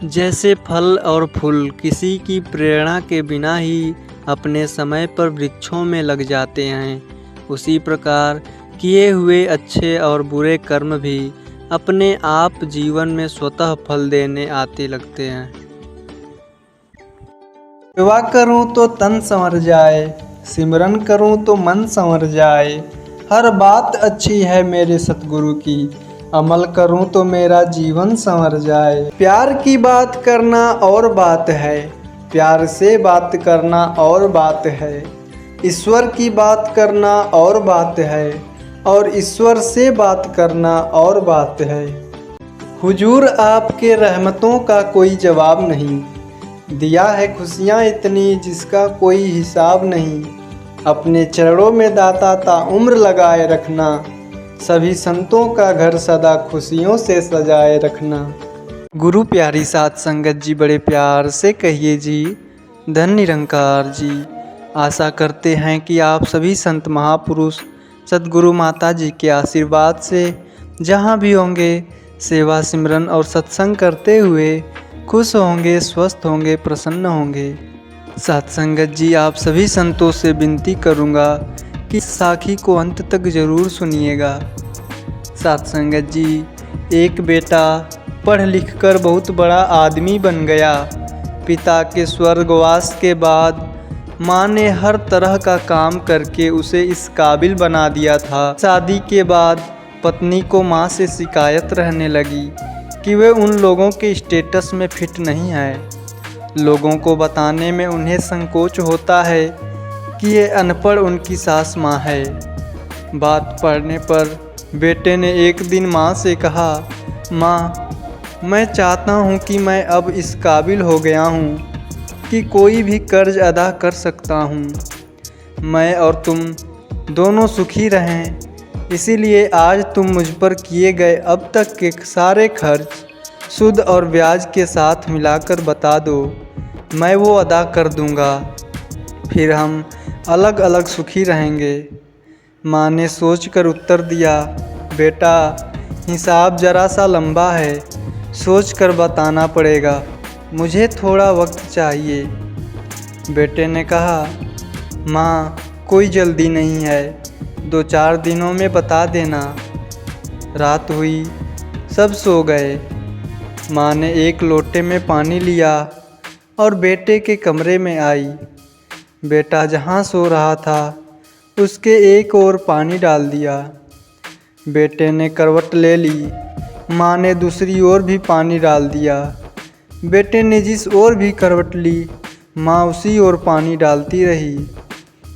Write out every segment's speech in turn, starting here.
जैसे फल और फूल किसी की प्रेरणा के बिना ही अपने समय पर वृक्षों में लग जाते हैं, उसी प्रकार किए हुए अच्छे और बुरे कर्म भी अपने आप जीवन में स्वतः फल देने आते लगते हैं। सेवा करूं तो तन संवर जाए, सिमरन करूं तो मन संवर जाए। हर बात अच्छी है मेरे सतगुरु की, अमल करूं तो मेरा जीवन संवर जाए। प्यार की बात करना और बात है, प्यार से बात करना और बात है। ईश्वर की बात करना और बात है, और ईश्वर से बात करना और बात है। हुजूर आपके रहमतों का कोई जवाब नहीं, दिया है खुशियाँ इतनी जिसका कोई हिसाब नहीं। अपने चरणों में दाता ताउम्र लगाए रखना, सभी संतों का घर सदा खुशियों से सजाए रखना। गुरु प्यारी साध संगत जी, बड़े प्यार से कहिए जी, धन निरंकार जी। आशा करते हैं कि आप सभी संत महापुरुष सद्गुरु माता जी के आशीर्वाद से जहाँ भी होंगे सेवा सिमरन और सत्संग करते हुए खुश होंगे, स्वस्थ होंगे, प्रसन्न होंगे। साथ संगत जी, आप सभी संतों से विनती करूँगा कि साखी को अंत तक ज़रूर सुनिएगा। साथ संगत जी, एक बेटा पढ़ लिख कर बहुत बड़ा आदमी बन गया। पिता के स्वर्गवास के बाद माँ ने हर तरह का काम करके उसे इस काबिल बना दिया था। शादी के बाद पत्नी को माँ से शिकायत रहने लगी कि वे उन लोगों के स्टेटस में फिट नहीं है। लोगों को बताने में उन्हें संकोच होता है कि ये अनपढ़ उनकी सास माँ है। बात पढ़ने पर बेटे ने एक दिन माँ से कहा, माँ, मैं चाहता हूँ कि मैं अब इस काबिल हो गया हूँ कि कोई भी कर्ज अदा कर सकता हूँ। मैं और तुम दोनों सुखी रहें, इसीलिए आज तुम मुझ पर किए गए अब तक के सारे खर्च सूद और ब्याज के साथ मिलाकर बता दो, मैं वो अदा कर दूंगा, फिर हम अलग अलग सुखी रहेंगे। माँ ने सोचकर उत्तर दिया, बेटा, हिसाब ज़रा सा लंबा है, सोचकर बताना पड़ेगा, मुझे थोड़ा वक्त चाहिए। बेटे ने कहा, माँ, कोई जल्दी नहीं है, 2-4 दिनों में बता देना। रात हुई, सब सो गए। माँ ने एक लोटे में पानी लिया और बेटे के कमरे में आई। बेटा जहाँ सो रहा था उसके एक ओर पानी डाल दिया। बेटे ने करवट ले ली। माँ ने दूसरी ओर भी पानी डाल दिया। बेटे ने जिस ओर भी करवट ली, माँ उसी ओर पानी डालती रही।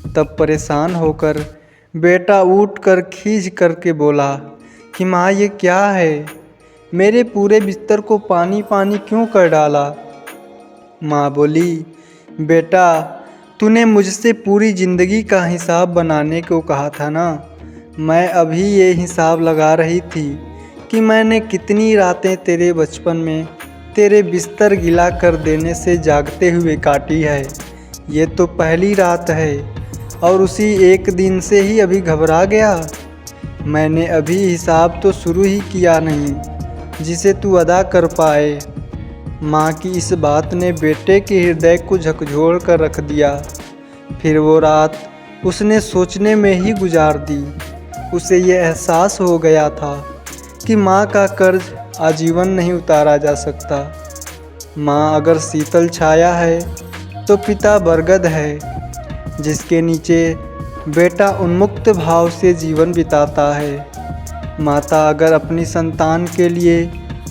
तब परेशान होकर बेटा उठकर खींच करके बोला कि माँ, ये क्या है, मेरे पूरे बिस्तर को पानी पानी क्यों कर डाला। माँ बोली, बेटा, तूने मुझसे पूरी ज़िंदगी का हिसाब बनाने को कहा था ना। मैं अभी ये हिसाब लगा रही थी कि मैंने कितनी रातें तेरे बचपन में तेरे बिस्तर गिला कर देने से जागते हुए काटी है। ये तो पहली रात है और उसी एक दिन से ही अभी घबरा गया। मैंने अभी हिसाब तो शुरू ही किया नहीं जिसे तू अदा कर पाए। माँ की इस बात ने बेटे के हृदय को झकझोर कर रख दिया। फिर वो रात उसने सोचने में ही गुजार दी। उसे ये एहसास हो गया था कि माँ का कर्ज आजीवन नहीं उतारा जा सकता। माँ अगर शीतल छाया है तो पिता बरगद है, जिसके नीचे बेटा उन्मुक्त भाव से जीवन बिताता है। माता अगर अपनी संतान के लिए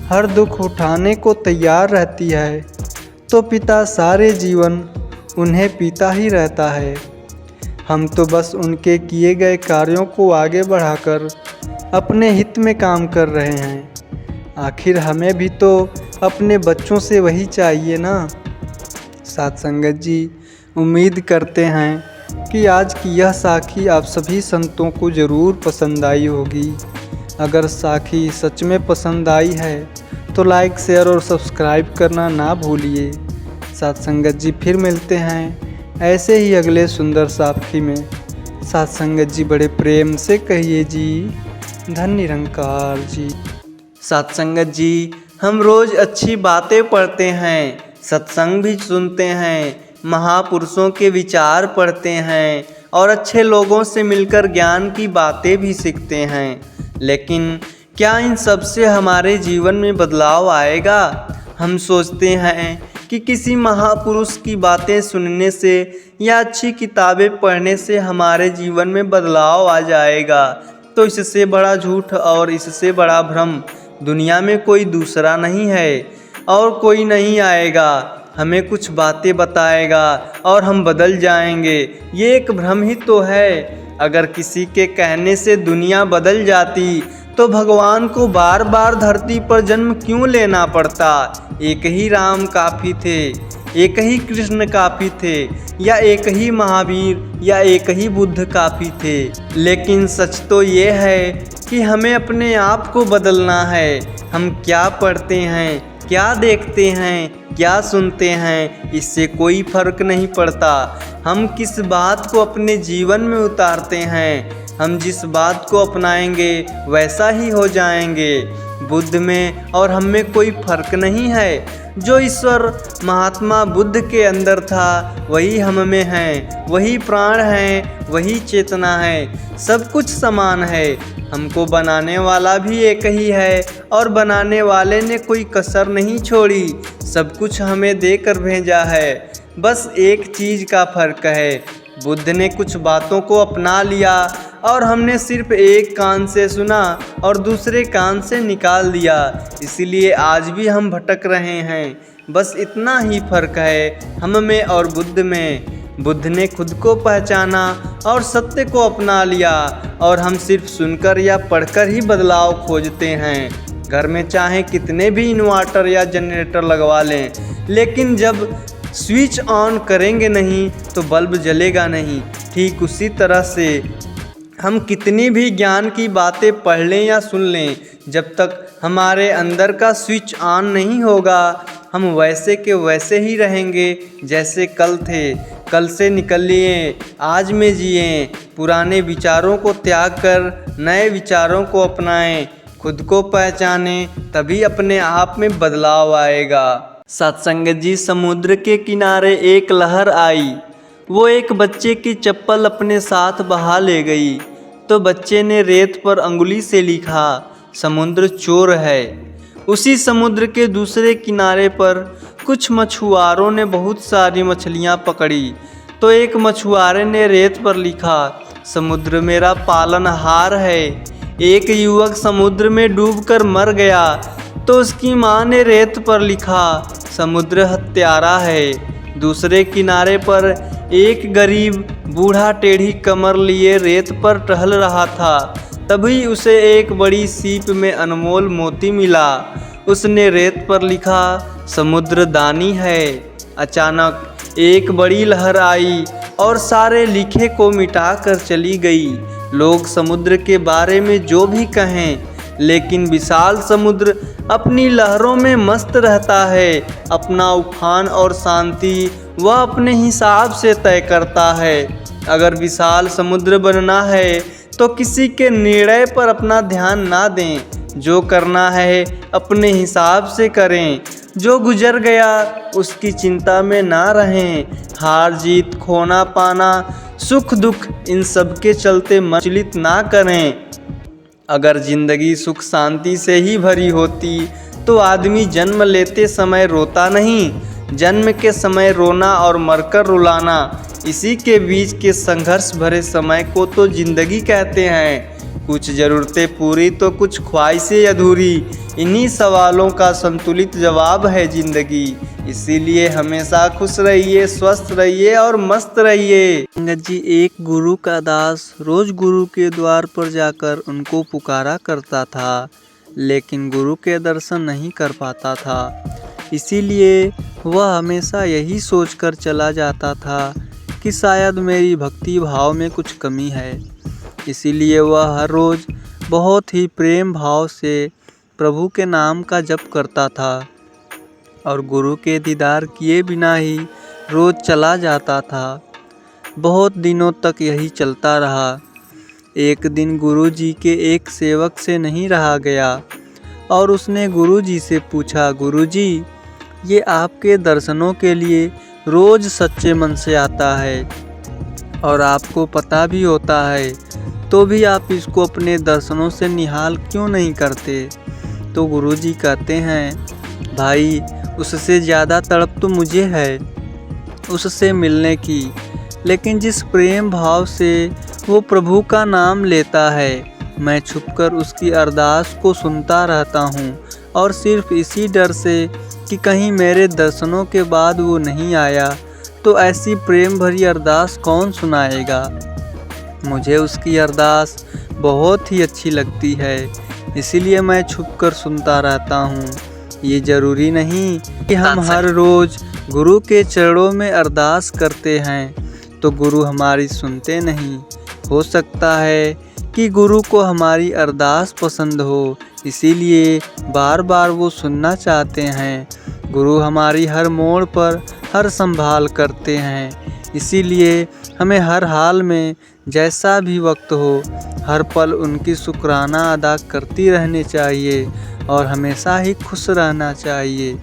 हर दुख उठाने को तैयार रहती है तो पिता सारे जीवन उन्हें पीता ही रहता है। हम तो बस उनके किए गए कार्यों को आगे बढ़ाकर अपने हित में काम कर रहे हैं। आखिर हमें भी तो अपने बच्चों से वही चाहिए ना। साथ संगत जी, उम्मीद करते हैं कि आज की यह साखी आप सभी संतों को ज़रूर पसंद आई होगी। अगर साखी सच में पसंद आई है तो लाइक, शेयर और सब्सक्राइब करना ना भूलिए। साथ संगत जी, फिर मिलते हैं ऐसे ही अगले सुंदर साखी में। साथ संगत जी, बड़े प्रेम से कहिए जी, धन निरंकार जी। साथ संगत जी, हम रोज़ अच्छी बातें पढ़ते हैं, सत्संग भी सुनते हैं, महापुरुषों के विचार पढ़ते हैं और अच्छे लोगों से मिलकर ज्ञान की बातें भी सीखते हैं। लेकिन क्या इन सब से हमारे जीवन में बदलाव आएगा? हम सोचते हैं कि किसी महापुरुष की बातें सुनने से या अच्छी किताबें पढ़ने से हमारे जीवन में बदलाव आ जाएगा। तो इससे बड़ा झूठ और इससे बड़ा भ्रम दुनिया में कोई दूसरा नहीं है और कोई नहीं आएगा। हमें कुछ बातें बताएगा और हम बदल जाएंगे, ये एक भ्रम ही तो है। अगर किसी के कहने से दुनिया बदल जाती तो भगवान को बार बार धरती पर जन्म क्यों लेना पड़ता? एक ही राम काफ़ी थे, एक ही कृष्ण काफ़ी थे, या एक ही महावीर या एक ही बुद्ध काफ़ी थे। लेकिन सच तो ये है कि हमें अपने आप को बदलना है। हम क्या पढ़ते हैं, क्या देखते हैं, क्या सुनते हैं, इससे कोई फर्क नहीं पड़ता। हम किस बात को अपने जीवन में उतारते हैं, हम जिस बात को अपनाएंगे वैसा ही हो जाएंगे। बुद्ध में और हम में कोई फर्क नहीं है। जो ईश्वर महात्मा बुद्ध के अंदर था वही हम में है, वही प्राण है, वही चेतना है, सब कुछ समान है। हमको बनाने वाला भी एक ही है और बनाने वाले ने कोई कसर नहीं छोड़ी, सब कुछ हमें देकर भेजा है। बस एक चीज़ का फ़र्क है, बुद्ध ने कुछ बातों को अपना लिया और हमने सिर्फ एक कान से सुना और दूसरे कान से निकाल दिया, इसीलिए आज भी हम भटक रहे हैं। बस इतना ही फ़र्क है हम में और बुद्ध में। बुद्ध ने खुद को पहचाना और सत्य को अपना लिया और हम सिर्फ सुनकर या पढ़कर ही बदलाव खोजते हैं। घर में चाहे कितने भी इन्वर्टर या जनरेटर लगवा लें, लेकिन जब स्विच ऑन करेंगे नहीं तो बल्ब जलेगा नहीं। ठीक उसी तरह से हम कितनी भी ज्ञान की बातें पढ़ लें या सुन लें, जब तक हमारे अंदर का स्विच ऑन नहीं होगा हम वैसे के वैसे ही रहेंगे जैसे कल थे। कल से निकलिए, आज में जिए, पुराने विचारों को त्याग कर नए विचारों को अपनाएं, खुद को पहचानें, तभी अपने आप में बदलाव आएगा। सत्संग जी, समुद्र के किनारे एक लहर आई, वो एक बच्चे की चप्पल अपने साथ बहा ले गई। तो बच्चे ने रेत पर अंगुली से लिखा, समुद्र चोर है। उसी समुद्र के दूसरे किनारे पर कुछ मछुआरों ने बहुत सारी मछलियां पकड़ी। तो एक मछुआरे ने रेत पर लिखा, समुद्र मेरा पालनहार है। एक युवक समुद्र में डूबकर मर गया तो उसकी माँ ने रेत पर लिखा, समुद्र हत्यारा है। दूसरे किनारे पर एक गरीब बूढ़ा टेढ़ी कमर लिए रेत पर टहल रहा था। तभी उसे एक बड़ी सीप में अनमोल मोती मिला। उसने रेत पर लिखा, समुद्र दानी है। अचानक एक बड़ी लहर आई और सारे लिखे को मिटा कर चली गई। लोग समुद्र के बारे में जो भी कहें, लेकिन विशाल समुद्र अपनी लहरों में मस्त रहता है। अपना उफान और शांति वह अपने हिसाब से तय करता है। अगर विशाल समुद्र बनना है तो किसी के निर्णय पर अपना ध्यान ना दें। जो करना है अपने हिसाब से करें। जो गुजर गया उसकी चिंता में ना रहें। हार जीत, खोना पाना, सुख दुख, इन सब के चलते मचलित ना करें। अगर जिंदगी सुख शांति से ही भरी होती तो आदमी जन्म लेते समय रोता नहीं। जन्म के समय रोना और मरकर रुलाना, इसी के बीच के संघर्ष भरे समय को तो जिंदगी कहते हैं। कुछ ज़रूरतें पूरी तो कुछ ख्वाहिशें अधूरी, इन्हीं सवालों का संतुलित जवाब है ज़िंदगी। इसीलिए हमेशा खुश रहिए, स्वस्थ रहिए और मस्त रहिए। संगत जी, एक गुरु का दास रोज़ गुरु के द्वार पर जाकर उनको पुकारा करता था, लेकिन गुरु के दर्शन नहीं कर पाता था। इसीलिए वह हमेशा यही सोचकर चला जाता था कि शायद मेरी भक्ति भाव में कुछ कमी है। इसीलिए वह हर रोज़ बहुत ही प्रेम भाव से प्रभु के नाम का जप करता था और गुरु के दीदार किए बिना ही रोज़ चला जाता था। बहुत दिनों तक यही चलता रहा। एक दिन गुरु जी के एक सेवक से नहीं रहा गया और उसने गुरुजी से पूछा, गुरुजी ये आपके दर्शनों के लिए रोज़ सच्चे मन से आता है और आपको पता भी होता है, तो भी आप इसको अपने दर्शनों से निहाल क्यों नहीं करते? तो गुरुजी कहते हैं, भाई उससे ज़्यादा तड़प तो मुझे है उससे मिलने की, लेकिन जिस प्रेम भाव से वो प्रभु का नाम लेता है, मैं छुपकर उसकी अरदास को सुनता रहता हूँ और सिर्फ इसी डर से कि कहीं मेरे दर्शनों के बाद वो नहीं आया तो ऐसी प्रेम भरी अरदास कौन सुनाएगा। मुझे उसकी अरदास बहुत ही अच्छी लगती है, इसीलिए मैं छुपकर सुनता रहता हूँ। ये ज़रूरी नहीं कि हम हर रोज़ गुरु के चरणों में अरदास करते हैं तो गुरु हमारी सुनते नहीं। हो सकता है कि गुरु को हमारी अरदास पसंद हो, इसीलिए बार बार वो सुनना चाहते हैं। गुरु हमारी हर मोड़ पर हर संभाल करते हैं, इसीलिए हमें हर हाल में जैसा भी वक्त हो हर पल उनकी शुक्राना अदा करती रहनी चाहिए और हमेशा ही खुश रहना चाहिए।